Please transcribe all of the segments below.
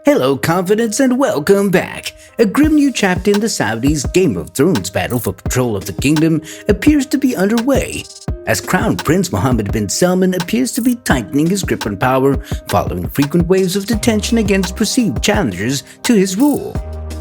Hello, confidence, and welcome back. A grim new chapter in the Saudis' Game of Thrones battle for control of the kingdom appears to be underway, as Crown Prince Mohammed bin Salman appears to be tightening his grip on power following frequent waves of detention against perceived challengers to his rule.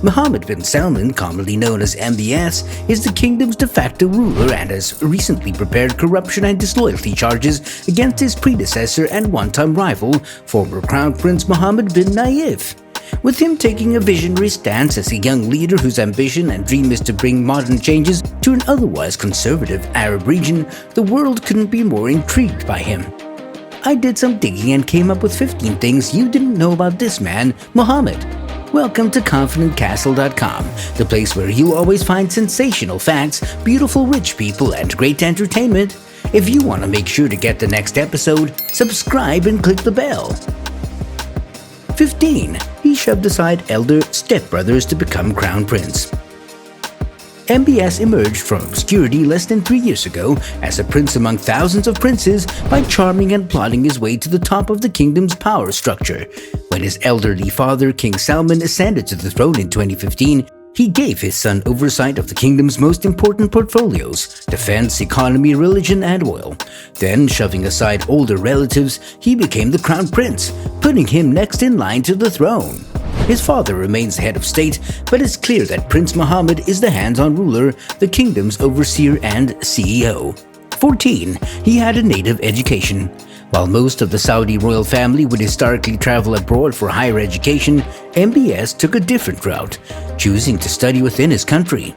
Mohammed bin Salman, commonly known as MBS, is the kingdom's de facto ruler and has recently prepared corruption and disloyalty charges against his predecessor and one-time rival, former Crown Prince Mohammed bin Nayef. With him taking a visionary stance as a young leader whose ambition and dream is to bring modern changes to an otherwise conservative Arab region, the world couldn't be more intrigued by him. I did some digging and came up with 15 things you didn't know about this man, Mohammed. Welcome to ConfidentCastle.com, the place where you always find sensational facts, beautiful rich people, and great entertainment. If you want to make sure to get the next episode, subscribe and click the bell. 15. He shoved aside elder stepbrothers to become crown prince. MBS emerged from obscurity less than 3 years ago as a prince among thousands of princes by charming and plotting his way to the top of the kingdom's power structure. When his elderly father, King Salman, ascended to the throne in 2015, he gave his son oversight of the kingdom's most important portfolios: defense, economy, religion, and oil. Then, shoving aside older relatives, he became the crown prince, putting him next in line to the throne. His father remains the head of state, but it's clear that Prince Mohammed is the hands-on ruler, the kingdom's overseer and CEO. 14. He had a native education. While most of the Saudi royal family would historically travel abroad for higher education, MBS took a different route, choosing to study within his country.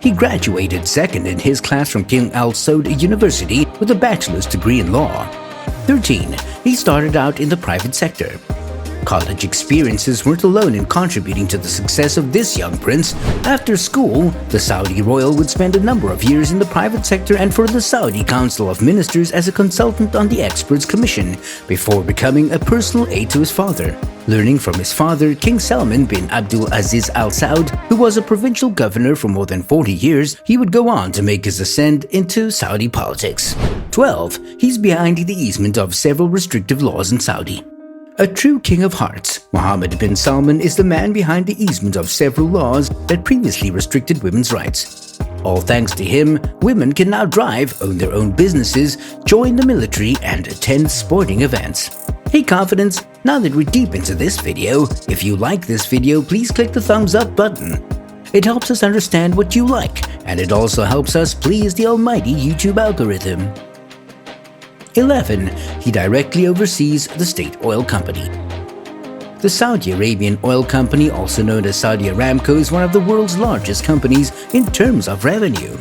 He graduated second in his class from King Al Saud University with a bachelor's degree in law. 13. He started out in the private sector. College experiences weren't alone in contributing to the success of this young prince. After school, the Saudi royal would spend a number of years in the private sector and for the Saudi Council of Ministers as a consultant on the Experts Commission, before becoming a personal aide to his father. Learning from his father, King Salman bin Abdul Aziz Al Saud, who was a provincial governor for more than 40 years, he would go on to make his ascent into Saudi politics. 12. He's behind the easement of several restrictive laws in Saudi. A true king of hearts, Mohammed bin Salman is the man behind the easement of several laws that previously restricted women's rights. All thanks to him, women can now drive, own their own businesses, join the military, and attend sporting events. Hey confidence, now that we're deep into this video, if you like this video, please click the thumbs up button. It helps us understand what you like, and it also helps us please the almighty YouTube algorithm. 11. He directly oversees the state oil company. The Saudi Arabian Oil Company, also known as Saudi Aramco, is one of the world's largest companies in terms of revenue.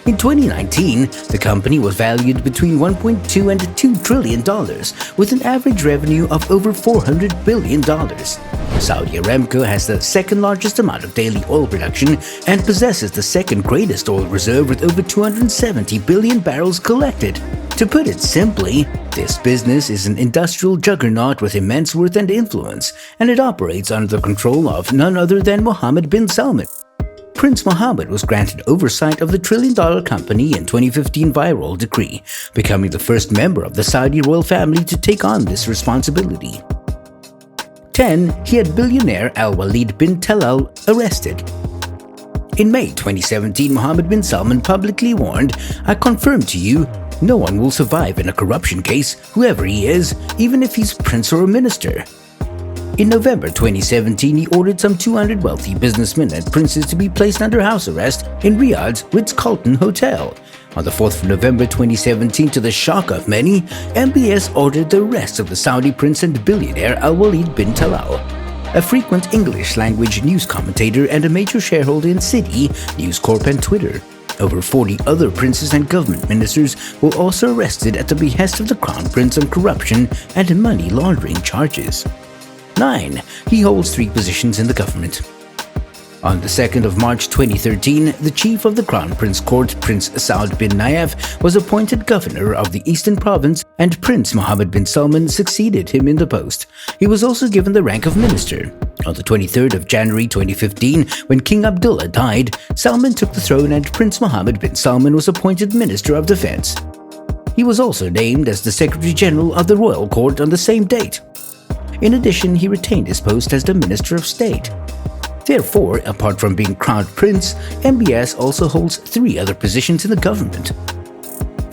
In 2019, the company was valued between $1.2 and $2 trillion, with an average revenue of over $400 billion. Saudi Aramco has the second largest amount of daily oil production and possesses the second greatest oil reserve with over 270 billion barrels collected. To put it simply, this business is an industrial juggernaut with immense worth and influence, and it operates under the control of none other than Mohammed bin Salman. Prince Mohammed was granted oversight of the trillion-dollar company in 2015 via royal decree, becoming the first member of the Saudi royal family to take on this responsibility. 10. He had billionaire Alwaleed Bin Talal arrested. In May 2017, Mohammed bin Salman publicly warned, "I confirm to you, no one will survive in a corruption case, whoever he is, even if he's prince or a minister." In November 2017, he ordered some 200 wealthy businessmen and princes to be placed under house arrest in Riyadh's Ritz-Carlton Hotel. On the 4th of November 2017, to the shock of many, MBS ordered the arrest of the Saudi prince and billionaire Alwaleed Bin Talal, a frequent English-language news commentator and a major shareholder in Citi, News Corp, and Twitter. Over 40 other princes and government ministers were also arrested at the behest of the Crown Prince on corruption and money laundering charges. 9. He holds 3 positions in the government. On the 2nd of March 2013, the chief of the Crown Prince Court, Prince Saud bin Nayef, was appointed governor of the Eastern Province, and Prince Mohammed bin Salman succeeded him in the post. He was also given the rank of minister. On the 23rd of January 2015, when King Abdullah died, Salman took the throne and Prince Mohammed bin Salman was appointed Minister of Defense. He was also named as the Secretary General of the Royal Court on the same date. In addition, he retained his post as the Minister of State. Therefore, apart from being crowned prince, MBS also holds 3 other positions in the government.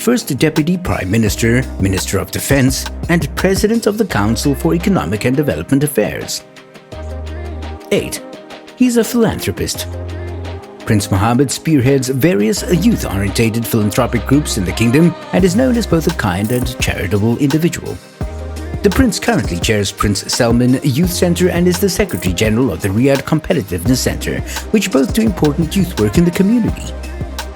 First Deputy Prime Minister, Minister of Defense, and President of the Council for Economic and Development Affairs. 8. He's a philanthropist. Prince Mohammed spearheads various youth-orientated philanthropic groups in the kingdom and is known as both a kind and charitable individual. The prince currently chairs Prince Salman Youth Center and is the Secretary General of the Riyadh Competitiveness Center, which both do important youth work in the community.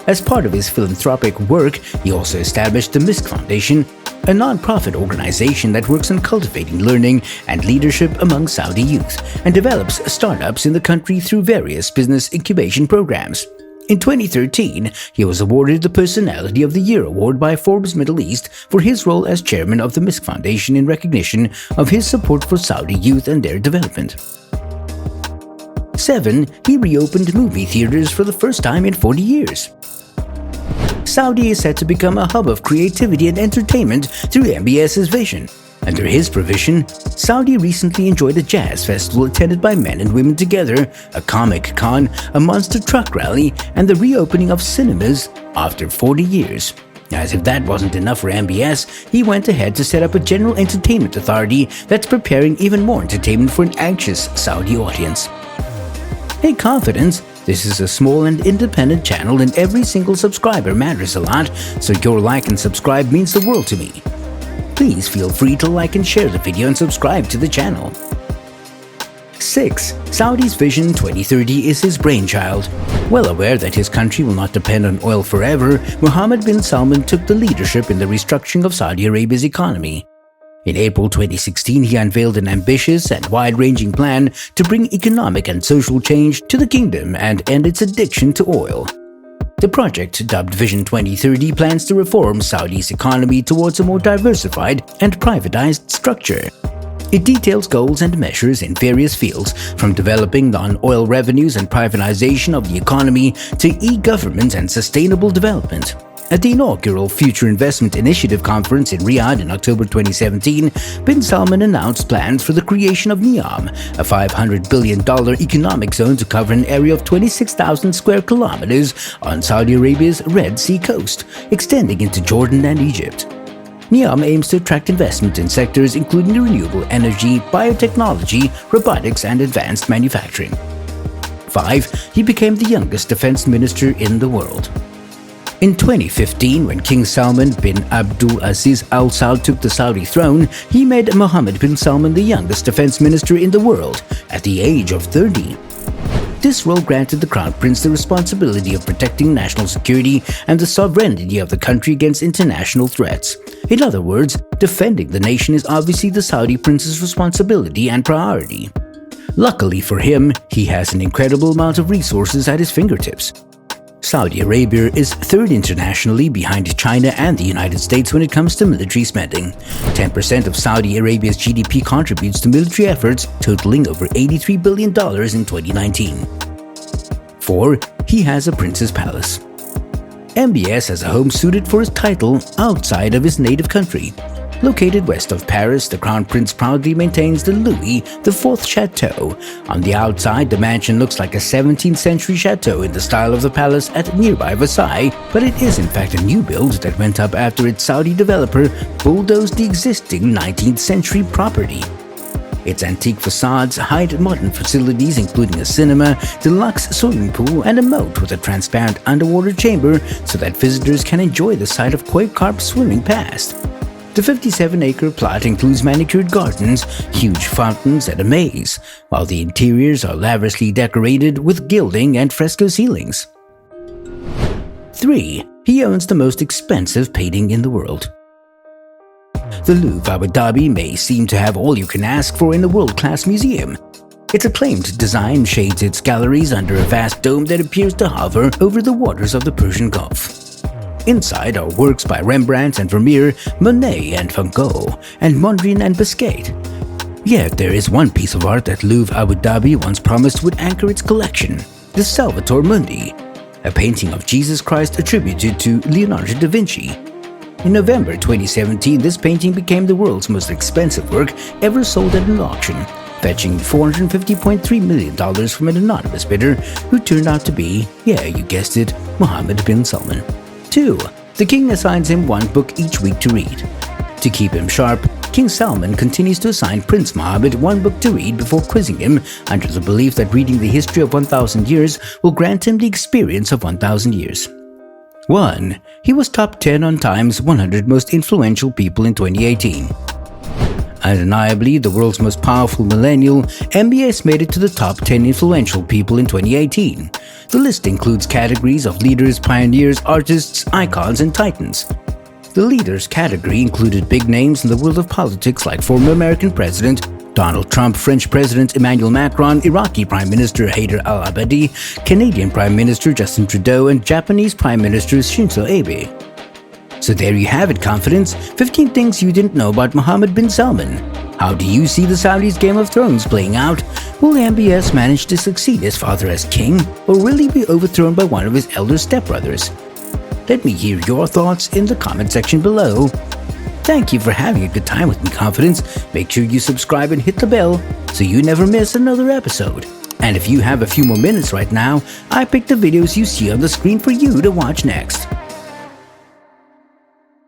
As part of his philanthropic work, he also established the MISC Foundation, a non-profit organization that works on cultivating learning and leadership among Saudi youth and develops startups in the country through various business incubation programs. In 2013, he was awarded the Personality of the Year award by Forbes Middle East for his role as chairman of the MISC Foundation in recognition of his support for Saudi youth and their development. 7. He reopened movie theaters for the first time in 40 years. Saudi is set to become a hub of creativity and entertainment through MBS's vision. Under his provision, Saudi recently enjoyed a jazz festival attended by men and women together, a comic con, a monster truck rally, and the reopening of cinemas after 40 years. As if that wasn't enough for MBS, he went ahead to set up a general entertainment authority that's preparing even more entertainment for an anxious Saudi audience. Hey Confidence! This is a small and independent channel and every single subscriber matters a lot, so your like and subscribe means the world to me. Please feel free to like and share the video and subscribe to the channel. 6. Saudi's Vision 2030 is his brainchild. Well aware that his country will not depend on oil forever, Mohammed bin Salman took the leadership in the restructuring of Saudi Arabia's economy. In April 2016, he unveiled an ambitious and wide-ranging plan to bring economic and social change to the kingdom and end its addiction to oil. The project, dubbed Vision 2030, plans to reform Saudi's economy towards a more diversified and privatized structure. It details goals and measures in various fields, from developing non-oil revenues and privatization of the economy to e-government and sustainable development. At the inaugural Future Investment Initiative Conference in Riyadh in October 2017, Bin Salman announced plans for the creation of NEOM, a $500 billion economic zone to cover an area of 26,000 square kilometers on Saudi Arabia's Red Sea coast, extending into Jordan and Egypt. NEOM aims to attract investment in sectors including renewable energy, biotechnology, robotics, and advanced manufacturing. 5. He became the youngest defense minister in the world. In 2015, when King Salman bin Abdul Aziz Al Saud took the Saudi throne, he made Mohammed bin Salman the youngest defense minister in the world at the age of 30. This role granted the Crown Prince the responsibility of protecting national security and the sovereignty of the country against international threats. In other words, defending the nation is obviously the Saudi Prince's responsibility and priority. Luckily for him, he has an incredible amount of resources at his fingertips. Saudi Arabia is third internationally behind China and the United States when it comes to military spending. 10% of Saudi Arabia's GDP contributes to military efforts, totaling over $83 billion in 2019. 4. He has a prince's palace. MBS has a home suited for his title outside of his native country. Located west of Paris, the Crown Prince proudly maintains the Louis IV Chateau. On the outside, the mansion looks like a 17th century chateau in the style of the palace at nearby Versailles, but it is in fact a new build that went up after its Saudi developer bulldozed the existing 19th century property. Its antique facades hide modern facilities including a cinema, deluxe swimming pool, and a moat with a transparent underwater chamber so that visitors can enjoy the sight of koi carp swimming past. The 57-acre plot includes manicured gardens, huge fountains, and a maze, while the interiors are lavishly decorated with gilding and fresco ceilings. 3. He owns the most expensive painting in the world. The Louvre Abu Dhabi may seem to have all you can ask for in a world-class museum. Its acclaimed design shades its galleries under a vast dome that appears to hover over the waters of the Persian Gulf. Inside are works by Rembrandt and Vermeer, Monet and Van Gogh, and Mondrian and Biscay. Yet there is one piece of art that Louvre Abu Dhabi once promised would anchor its collection, the Salvator Mundi, a painting of Jesus Christ attributed to Leonardo da Vinci. In November 2017, this painting became the world's most expensive work ever sold at an auction, fetching $450.3 million from an anonymous bidder who turned out to be, yeah, you guessed it, Mohammed bin Salman. 2. The king assigns him one book each week to read. To keep him sharp, King Salman continues to assign Prince Mohammed one book to read before quizzing him under the belief that reading the history of 1,000 years will grant him the experience of 1,000 years. 1. He was top 10 on Time's 100 most influential people in 2018. Undeniably the world's most powerful millennial, MBS made it to the top 10 influential people in 2018. The list includes categories of leaders, pioneers, artists, icons, and titans. The leaders category included big names in the world of politics like former American President Donald Trump, French President Emmanuel Macron, Iraqi Prime Minister Haider al-Abadi, Canadian Prime Minister Justin Trudeau, and Japanese Prime Minister Shinzo Abe. So there you have it, confidence, 15 things you didn't know about Mohammed bin Salman. How do you see the Saudis' Game of Thrones playing out? Will MBS manage to succeed his father as king, or will he be overthrown by one of his elder stepbrothers? Let me hear your thoughts in the comment section below. Thank you for having a good time with me, confidence. Make sure you subscribe and hit the bell so you never miss another episode. And if you have a few more minutes right now, I picked the videos you see on the screen for you to watch next.